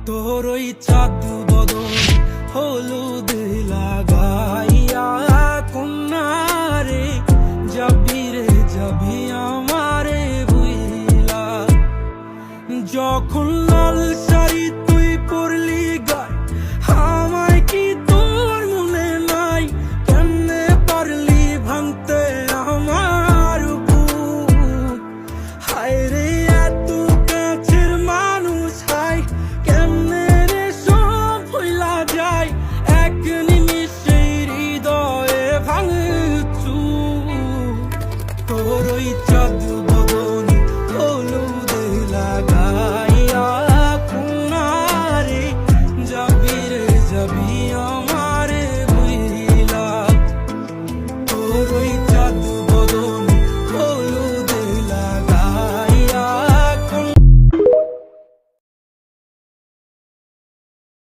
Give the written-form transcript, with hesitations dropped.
তোর ওই চাঁদ বদন হলুদ লাগাইয়া কন্যারে যাবি রে যাবি আমারে বুইলা। যখন লাল শাড়ি তুই পরলি গায় আমায় কি তোর মনে নাই? কেমনে পারলি ভাঙতে আমার বুক? হায় রে এত কাছের মানুষ, হায় কেমনে রে সব ভুলা যায় এক নিমিষে হৃদয়ে ভাঙচু। তোর ওই চাঁদ বদন হলুদ লাগাইয়া কোনারে যাবি রে যাবি